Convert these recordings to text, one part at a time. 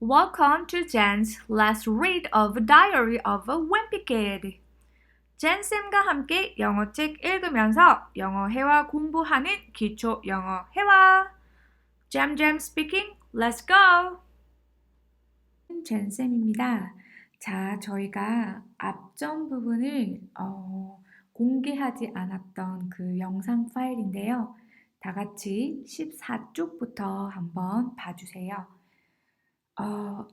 Welcome to Jen's Let's Read of Diary of a Wimpy Kid. 젠쌤과 함께 영어책 읽으면서 영어 회화 공부하는 기초 영어 회화. 잼잼 speaking. Let's go. 젠쌤입니다. 자, 저희가 앞전 부분을 공개하지 않았던 그 영상 파일인데요. 다 같이 14쪽부터 한번 봐주세요.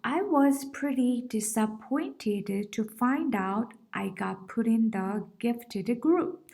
I was pretty disappointed to find out I got put in the gifted group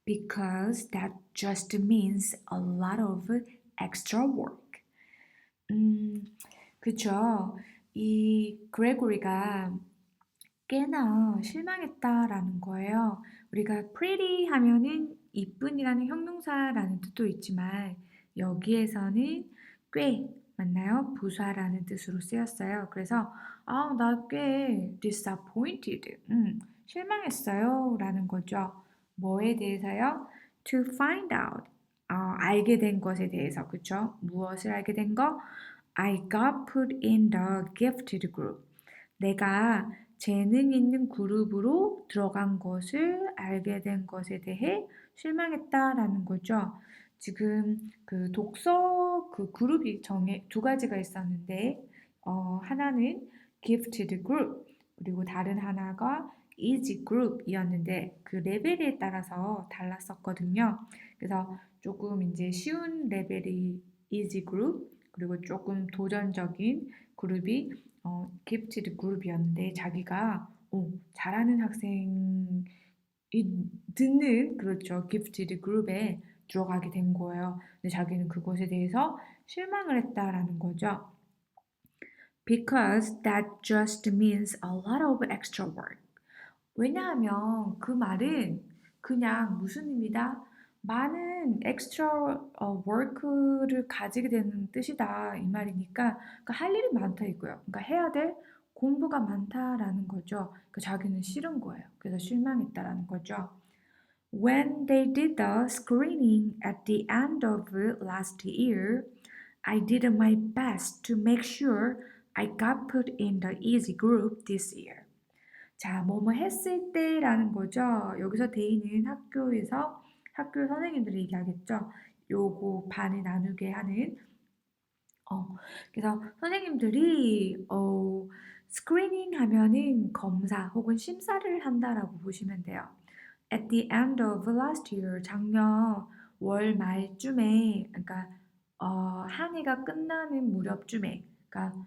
because that just means a lot of extra work. 그쵸. 이 그레고리가 꽤나 실망했다라는 거예요. 우리가 pretty 하면은 이쁜이라는 형용사라는 뜻도 있지만 여기에서는 꽤 맞나요? 부사라는 뜻으로 쓰였어요. 그래서 나 꽤 disappointed, 실망했어요 라는 거죠. 뭐에 대해서요? To find out, 알게 된 것에 대해서, 그쵸? 무엇을 알게 된 거? I got put in the gifted group. 내가 재능 있는 그룹으로 들어간 것을 알게 된 것에 대해 실망했다라는 거죠. 지금 그 독서 그 그룹이 두 가지가 있었는데 하나는 gifted group 그리고 다른 하나가 easy group이었는데 그 레벨에 따라서 달랐었거든요. 그래서 조금 이제 쉬운 레벨이 easy group 그리고 조금 도전적인 그룹이 gifted 그룹이었는데 자기가 잘하는 학생이 듣는 그렇죠 gifted 그룹에 들어가게 된 거예요. 근데 자기는 그것에 대해서 실망을 했다라는 거죠. Because that just means a lot of extra work. 왜냐하면 그 말은 그냥 무슨 의미다? 많은 extra work를 가지게 되는 뜻이다 이 말이니까 그러니까 할 일이 많다 이거예요. 그러니까 해야 될 공부가 많다라는 거죠. 그러니까 자기는 싫은 거예요. 그래서 실망했다라는 거죠. When they did the screening at the end of last year, I did my best to make sure I got put in the easy group this year. 자, 뭐뭐 했을 때라는 거죠. 여기서 데이는 학교 선생님들이 얘기하겠죠. 요거 반을 나누게 하는 그래서 선생님들이 스크리닝 하면은 검사 혹은 심사를 한다라고 보시면 돼요. At the end of last year, 작년 월 말쯤에, 그러니까 한 해가 끝나는 무렵쯤에, 그러니까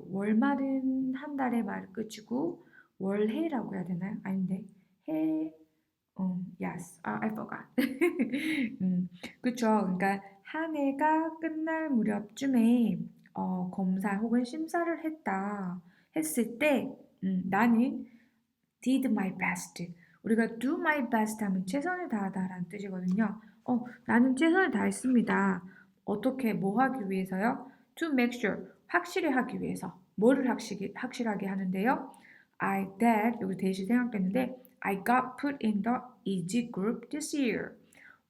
월말은 한 달의 말 끝이고 월해라고 해야 되나요? 아닌데 해, yes, I forgot. 그쵸. 그러니까 한 해가 끝날 무렵쯤에 검사 혹은 심사를 했을 때 나는 did my best. 우리가 do my best 하면 최선을 다하다라는 뜻이거든요. 나는 최선을 다했습니다. 어떻게 뭐 하기 위해서요? To make sure 확실히 하기 위해서 뭐를 확실하게 하는데요? I that 여기 대시 생각했는데 I got put in the easy group this year.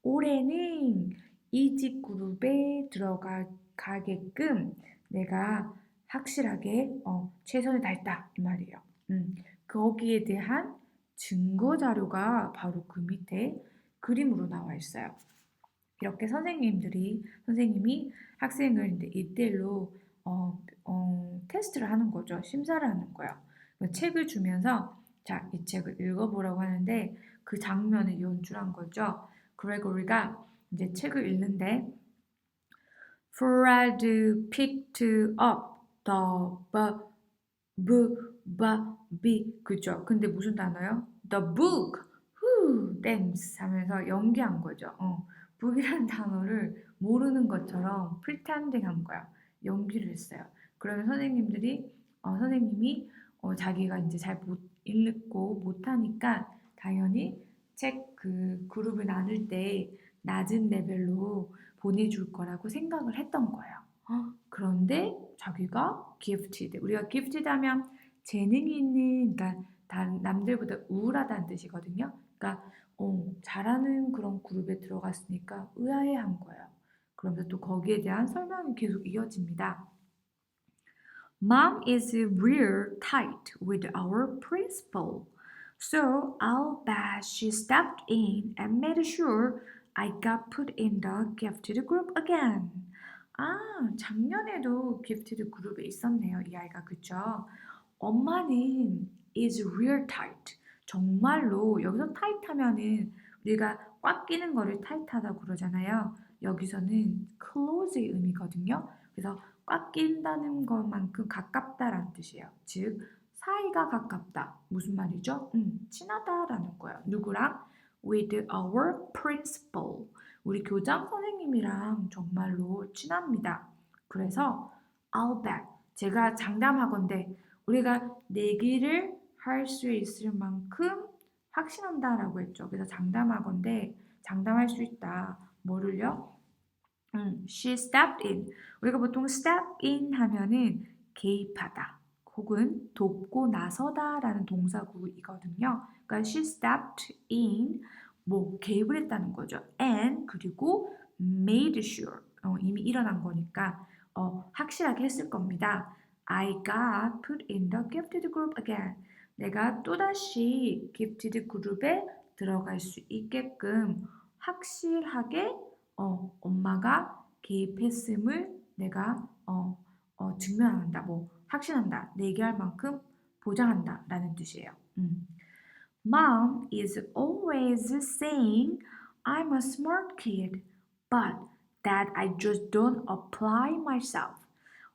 올해는 easy 그룹에 들어가게끔 내가 확실하게 최선을 다했다 이 말이에요. 거기에 대한 증거 자료가 바로 그 밑에 그림으로 나와 있어요. 이렇게 선생님이 학생을 이제 이때로 테스트를 하는 거죠. 심사를 하는 거예요. 책을 주면서 자, 이 책을 읽어보라고 하는데 그 장면을 연출한 거죠. 그레고리가 이제 책을 읽는데 Fred picked up 그죠? 근데 무슨 단어요? The book. 땡스 하면서 연기한 거죠. book이라는 단어를 모르는 것처럼 pretending 한 거야. 연기를 했어요. 그러면 선생님이 자기가 이제 잘 못 읽고 못하니까 당연히 책 그 그룹을 나눌 때 낮은 레벨로 보내줄 거라고 생각을 했던 거예요. 그런데 자기가 gifted. 우리가 gifted 하면 재능이 있는, 그러니까 남들보다 우월하다는 뜻이거든요. 그러니까 잘하는 그런 그룹에 들어갔으니까 의아해한 거예요. 그러면서 또 거기에 대한 설명이 계속 이어집니다. Mom is real tight with our principal. So I'll bet she stepped in and made sure I got put in the gifted group again. 아, 작년에도 gifted 그룹에 있었네요. 이 아이가 그쵸? 엄마는 is real tight. 정말로 여기서 tight 하면은 우리가 꽉 끼는 거를 tight하다고 그러잖아요. 여기서는 close의 의미거든요. 그래서 꽉 낀다는 것만큼 가깝다라는 뜻이에요. 즉 사이가 가깝다. 무슨 말이죠? 친하다라는 거예요. 누구랑? With our principal. 우리 교장 선생님이랑 정말로 친합니다. 그래서 I'll bet. 제가 장담하건대 우리가 내기를 할 수 있을 만큼 확신한다라고 했죠. 그래서 장담하건대 장담할 수 있다. 뭐를요? She stepped in. 우리가 보통 step in 하면은 개입하다 혹은 돕고 나서다라는 동사구이거든요. 그러니까 she stepped in 뭐 개입을 했다는 거죠. And 그리고 made sure 이미 일어난 거니까 확실하게 했을 겁니다. I got put in the gifted group again. 내가 또다시 gifted 그룹에 들어갈 수 있게끔 확실하게 엄마가 개입했음을 내가 증명한다, 뭐 확신한다, 내기할 만큼 보장한다 라는 뜻이에요. Mom is always saying I'm a smart kid, but that I just don't apply myself.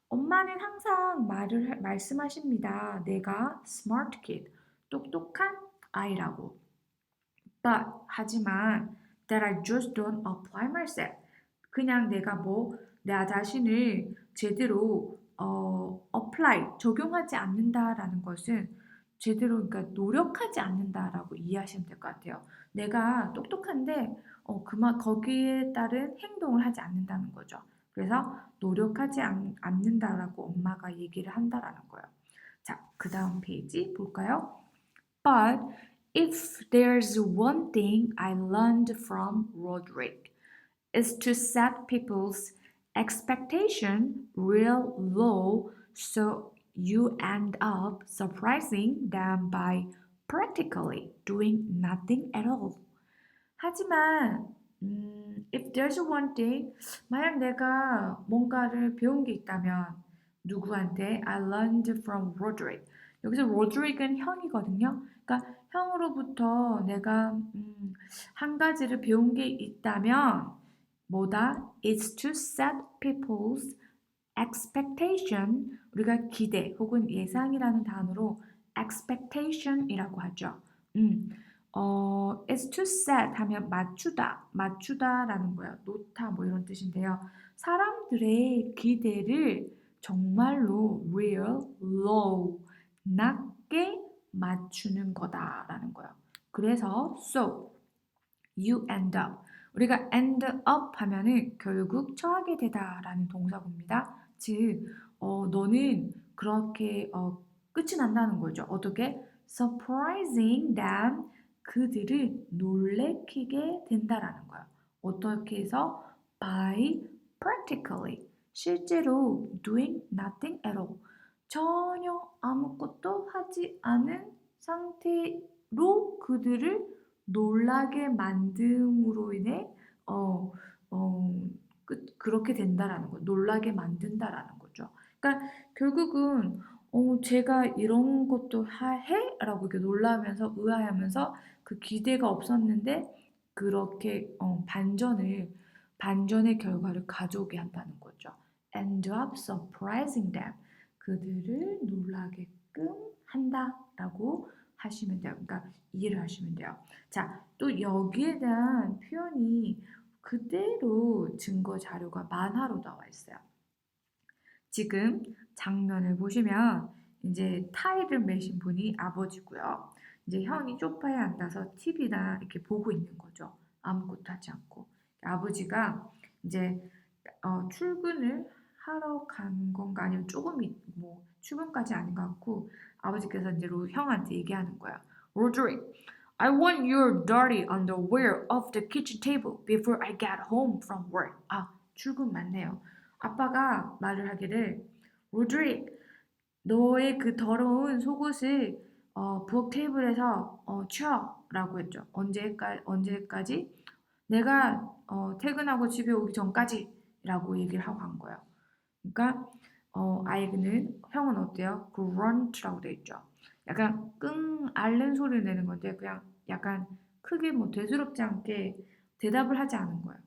엄마는 항상 말씀하십니다. 내가 smart kid, 똑똑한 아이라고. But 하지만 that I just don't apply myself. 그냥 내가 나 자신을 제대로 apply 적용하지 않는다라는 것은 제대로 그러니까 노력하지 않는다라고 이해하시면 될 것 같아요. 내가 똑똑한데 거기에 따른 행동을 하지 않는다는 거죠. 그래서 노력하지 않는다라고 엄마가 얘기를 한다라는 거예요. 자, 그 다음 페이지 볼까요? But if there's one thing I learned from Roderick, is to set people's expectation real low so you end up surprising them by practically doing nothing at all. 하지만 if there's one thing, 만약 내가 뭔가를 배운 게 있다면 누구한테? I learned from Roderick. 여기서 Roderick은 형이거든요. 그러니까 형으로부터 내가 한 가지를 배운 게 있다면 뭐다? It's to set people's expectation. 우리가 기대 혹은 예상이라는 단어로 expectation이라고 하죠. is to set 하면 맞추다라는 거예요. 놓다 뭐 이런 뜻인데요. 사람들의 기대를 정말로 real, low, 낮게 맞추는 거다라는 거예요. 그래서 so you end up 우리가 end up 하면은 결국 처하게 되다라는 동사구입니다. 즉 너는 그렇게 끝이 난다는 거죠. 어떻게? surprising them 그들을 놀래키게 된다라는 거예요. 어떻게 해서? by practically 실제로 doing nothing at all 전혀 아무것도 하지 않은 상태로 그들을 놀라게 만듦으로 인해 그렇게 된다라는 거, 놀라게 만든다라는 거죠. 그러니까 결국은 제가 이런 것도 해? 라고 이렇게 놀라면서 의아해하면서 그 기대가 없었는데 그렇게 반전의 결과를 가져오게 한다는 거죠. End up surprising them. 그들을 놀라게끔 한다라고 하시면 돼요. 그러니까 이해를 하시면 돼요. 자, 또 여기에 대한 표현이 그대로 증거 자료가 만화로 나와 있어요. 지금 장면을 보시면 이제 타이를 매신 분이 아버지고요. 이제 형이 소파에 앉아서 TV나 이렇게 보고 있는 거죠. 아무것도 하지 않고. 아버지가 이제 출근을 하러 간 건가 아니면 조금 뭐 출근까지 아닌 것 같고 아버지께서 이제 형한테 얘기하는 거야. Roderick, I want your dirty underwear off the kitchen table before I get home from work. 아, 출근 맞네요. 아빠가 말을 하기를 Roderick, 너의 그 더러운 속옷을 부엌 테이블에서 치워라고 했죠. 언제까지? 내가 퇴근하고 집에 오기 전까지라고 얘기를 하고 간 거예요. 그러니까 아이는 형은 어때요? grunt라고 돼 있죠. 약간 끙 앓는 소리를 내는 건데 그냥 약간 크게 뭐 대수롭지 않게 대답을 하지 않은 거예요.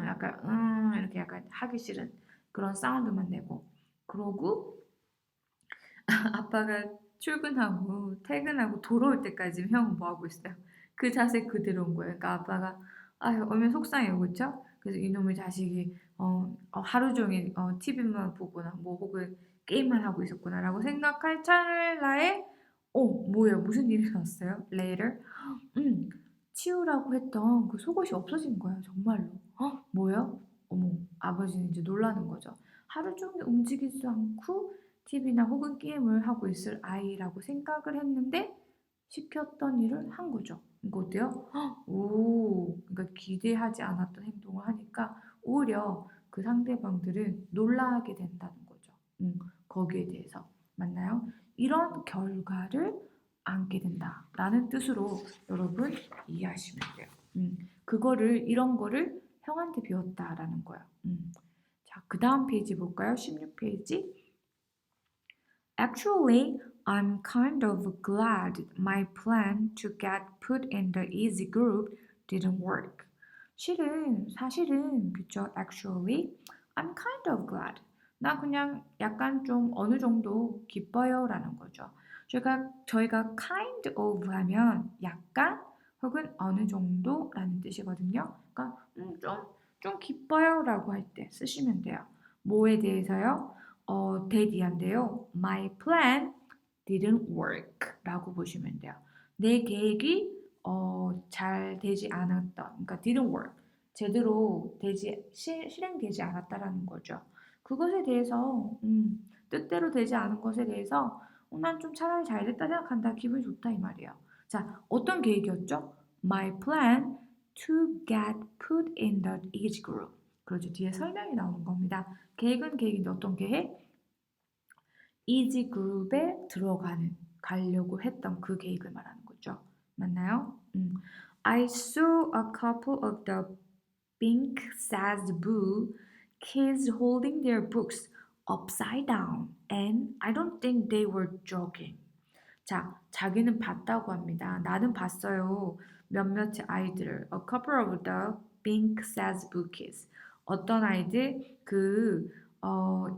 약간 이렇게 약간 하기 싫은 그런 사운드만 내고 그러고 아빠가 출근하고 퇴근하고 돌아올 때까지 형은 뭐 하고 있어요? 그 자세 그대로인 거예요. 그러니까 아빠가 아유 얼마나 속상해요, 그렇죠? 그래서 이놈의 자식이 하루 종일 TV만 보거나 뭐 혹은 게임만 하고 있었구나라고 생각할 찰나에 뭐야 무슨 일이 일어났어요? Later, 음, 치우라고 했던 그 속옷이 없어진 거예요, 정말로. 뭐요? 어머, 아버지는 이제 놀라는 거죠. 하루 종일 움직이지도 않고 TV나 혹은 게임을 하고 있을 아이라고 생각을 했는데 시켰던 일을 한 거죠. 이거 어때요? 그러니까 기대하지 않았던 행동을 하니까 오히려 그 상대방들은 놀라게 된다는 거죠. 거기에 대해서. 맞나요? 이런 결과를 안게 된다라는 뜻으로 여러분 이해하시면 돼요. 이런 거를 형한테 배웠다라는 거야. 자, 그 다음 페이지 볼까요? 16페이지. Actually, I'm kind of glad my plan to get put in the easy group didn't work. 사실은, 그쵸? Actually, I'm kind of glad. 나 그냥 약간 좀 어느 정도 기뻐요 라는 거죠. 저희가 kind of 하면 약간 혹은 어느 정도 라는 뜻이거든요. 그러니까 좀 기뻐요 라고 할 때 쓰시면 돼요. 뭐에 대해서요? 대디한데요. My plan didn't work 라고 보시면 돼요. 내 계획이 잘 되지 않았던, 그러니까 didn't work, 제대로 실행되지 않았다라는 거죠. 그것에 대해서, 뜻대로 되지 않은 것에 대해서 난 좀 차라리 잘 됐다 생각한다. 기분이 좋다 이 말이에요. 자, 어떤 계획이었죠? My plan to get put in the easy group. 그렇죠. 뒤에 설명이 나오는 겁니다. 계획은 계획인데 어떤 계획? 이지 그룹에 가려고 했던 그 계획을 말하는 거죠. 맞나요? I saw a couple of the pink says boo kids holding their books upside down and I don't think they were joking. 자, 자기는 봤다고 합니다. 나는 봤어요. 몇몇의 아이들을. A couple of the pink says boo kids. 어떤 아이들?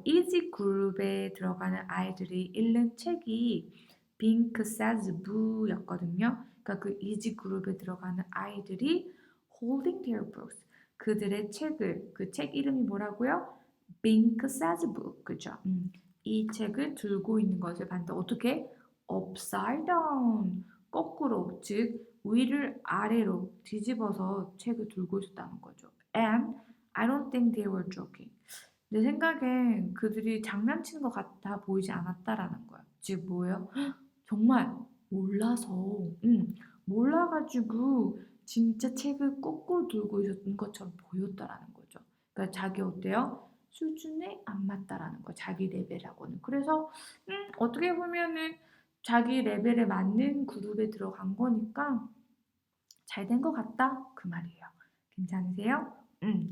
이지 그룹에 들어가는 아이들이 읽는 책이 핑크 says boo였거든요. 그러니까 그 이지 그룹에 들어가는 아이들이 holding their books. 그들의 책을, 그 책 이름이 뭐라고요? Pink says boo. 그죠? 이 책을 들고 있는 것을 봤는데 어떻게? upside down. 거꾸로, 즉 위를 아래로 뒤집어서 책을 들고 있었다는 거죠. And I don't think they were joking. 내 생각엔 그들이 장난치는 것 같아 보이지 않았다라는 거야. 즉 뭐예요? 정말 몰라서, 몰라가지고 진짜 책을 거꾸로 들고 있었던 것처럼 보였다라는 거죠. 그러니까 자기 어때요? 수준에 안 맞다라는 거, 자기 레벨하고는. 그래서 어떻게 보면은 자기 레벨에 맞는 그룹에 들어간 거니까 잘 된 것 같다 그 말이에요. 괜찮으세요?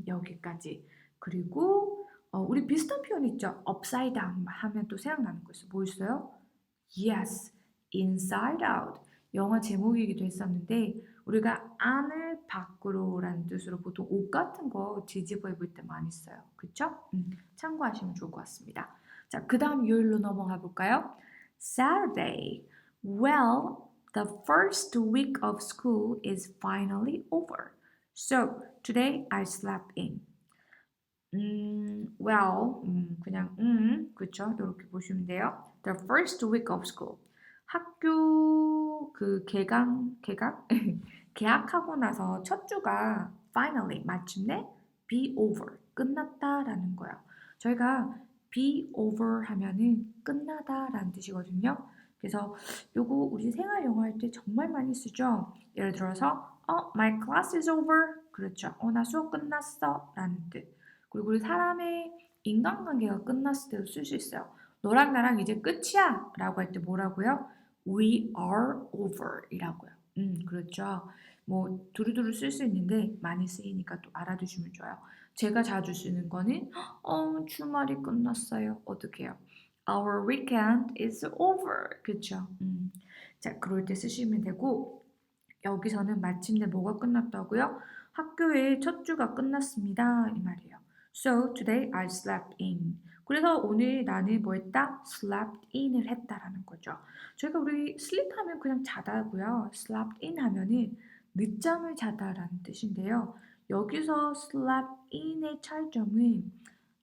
여기까지. 그리고 우리 비슷한 표현 있죠. upside down 하면 또 생각나는 거 있어요. 뭐 있어요? Yes, inside out. 영화 제목이기도 했었는데 우리가 안을 밖으로라는 뜻으로 보통 옷 같은 거 뒤집어 입을 때 많이 써요. 그쵸? 참고하시면 좋을 것 같습니다. 자, 그 다음 요일로 넘어가 볼까요? Saturday. Well, the first week of school is finally over. So, today I slept in. Well, 그냥, 그쵸? 이렇게 보시면 돼요. The first week of school. 학교 개강? 개학하고 나서 첫 주가 finally, 마침내 be over, 끝났다라는 거예요. 저희가 be over 하면은 끝나다라는 뜻이거든요. 그래서 요거 우리 생활 영어 할 때 정말 많이 쓰죠. 예를 들어서, my class is over. 그렇죠. 나 수업 끝났어. 라는 뜻. 그리고 우리 사람의 인간관계가 끝났을 때도 쓸 수 있어요. 너랑 나랑 이제 끝이야 라고 할 때 뭐라고요? We are over 이라고요. 그렇죠. 뭐 두루두루 쓸 수 있는데 많이 쓰이니까 또 알아두시면 좋아요. 제가 자주 쓰는 거는 주말이 끝났어요. 어떻게 해요? Our weekend is over. 그쵸? 자, 그럴 때 쓰시면 되고 여기서는 마침내 뭐가 끝났다고요? 학교의 첫 주가 끝났습니다. 이 말이에요. So today I slept in. 그래서 오늘 나는 뭐 했다? slept in을 했다라는 거죠. 저희가 우리 sleep 하면 그냥 자다고요. slept in 하면은 늦잠을 자다라는 뜻인데요. 여기서 slept in의 차이점은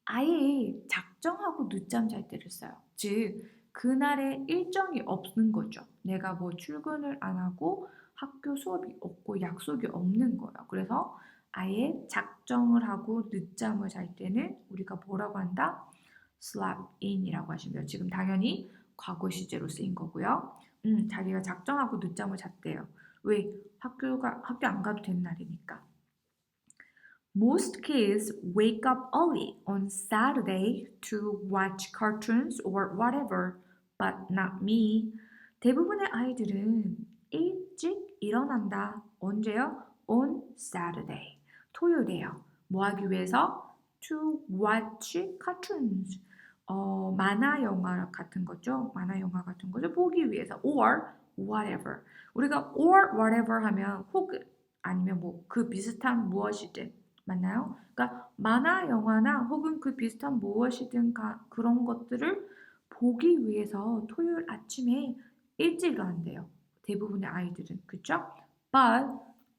아예 작정하고 늦잠 잘 때를 써요. 즉 그날에 일정이 없는 거죠. 내가 뭐 출근을 안 하고 학교 수업이 없고 약속이 없는 거예요. 그래서 아예 작정을 하고 늦잠을 잘 때는 우리가 뭐라고 한다? slept in이라고 하시면 돼요. 지금 당연히 과거 시제로 쓰인 거고요. 자기가 작정하고 늦잠을 잤대요. 왜? 학교 안 가도 되는 날이니까. Most kids wake up early on Saturday to watch cartoons or whatever, but not me. 대부분의 아이들은 일찍 일어난다. 언제요? On Saturday. 토요일에요. 뭐 하기 위해서? To watch cartoons. 만화 영화 같은 거죠. 만화 영화 같은 거죠. 보기 위해서. Or whatever. 우리가 or whatever 하면 혹은 아니면 뭐 그 비슷한 무엇이든 맞나요? 그러니까 만화 영화나 혹은 그 비슷한 무엇이든 그런 것들을 보기 위해서 토요일 아침에 일찍 일어난대요. 대부분의 아이들은. 그쵸? But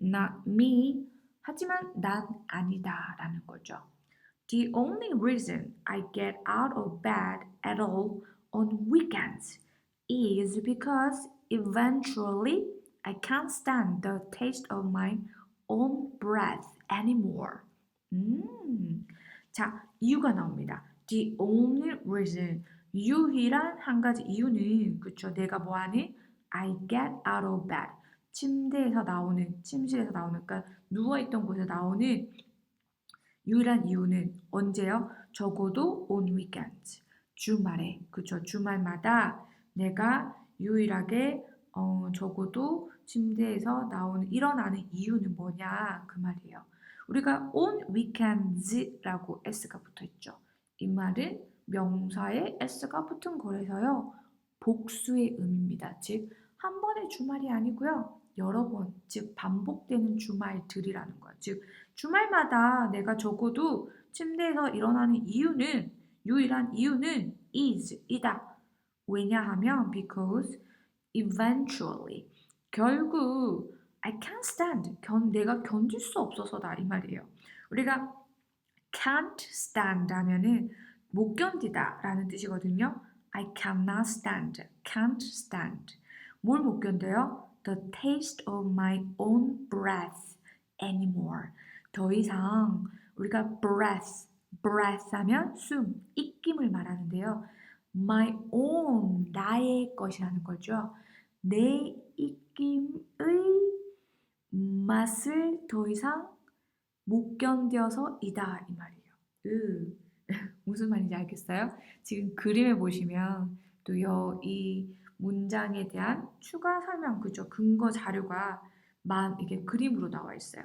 not me. 하지만 난 아니다 라는 거죠. The only reason I get out of bed at all on weekends is because eventually I can't stand the taste of my own breath anymore. 자, 이유가 나옵니다. The only reason. 유일한 한 가지 이유는, 그쵸? 내가 뭐하니? I get out of bed. 침실에서 나오는, 그러니까 누워있던 곳에서 나오는 유일한 이유는 언제요? 적어도 on weekends. 주말에. 그쵸? 주말마다 내가 유일하게 적어도 침대에서 일어나는 이유는 뭐냐? 그 말이에요. 우리가 on weekends라고 s가 붙어 있죠. 이 말은 명사에 s가 붙은 거라서요. 복수의 의미입니다. 즉, 한 번의 주말이 아니고요. 여러 번, 즉 반복되는 주말들이라는 거예요. 즉, 주말마다 내가 적어도 침대에서 일어나는 이유는 유일한 이유는 이다. 왜냐하면 because eventually 결국 I can't stand 내가 견딜 수 없어서다 이 말이에요. 우리가 can't stand 하면은 못 견디다 라는 뜻이거든요. I cannot stand, can't stand. 뭘 못 견뎌요? The taste of my own breath anymore. 더 이상 우리가 breath 하면 숨, 입김을 말하는데요. My own, 나의 것이라는 거죠. 내 입김의 맛을 더 이상 못 견뎌서이다 이 말이에요. 무슨 말인지 알겠어요? 지금 그림을 보시면 또 이 문장에 대한 추가 설명, 그죠? 근거 자료가 이게 그림으로 나와 있어요.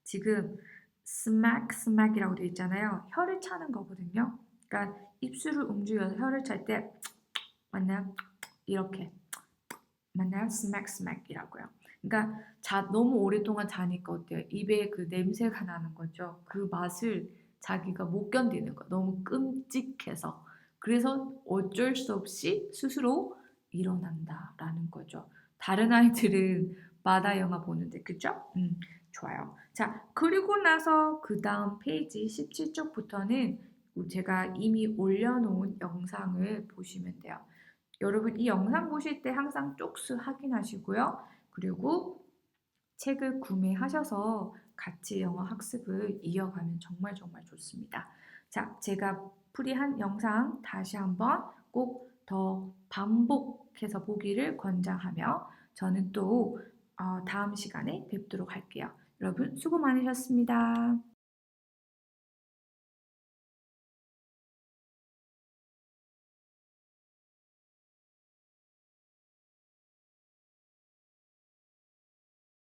지금 smack이라고 되어 있잖아요. 혀를 차는 거거든요. 그러니까 입술을 움직여서 혀를 찰 때 맞나요? 이렇게 맞나요? smack이라고요. 그러니까 너무 오랫동안 자니까 어때요? 입에 그 냄새가 나는 거죠. 그 맛을 자기가 못 견디는 거. 너무 끔찍해서. 그래서 어쩔 수 없이 스스로 일어난다라는 거죠. 다른 아이들은 바다 영화 보는데 그죠? 좋아요. 자, 그리고 나서 그 다음 페이지 17쪽부터는 제가 이미 올려놓은 영상을 보시면 돼요. 여러분 이 영상 보실 때 항상 쪽수 확인하시고요. 그리고 책을 구매하셔서 같이 영어 학습을 이어가면 정말 좋습니다. 자, 제가 풀이한 영상 다시 한번 꼭 더 반복해서 보기를 권장하며 저는 또 다음 시간에 뵙도록 할게요. 여러분 수고 많으셨습니다.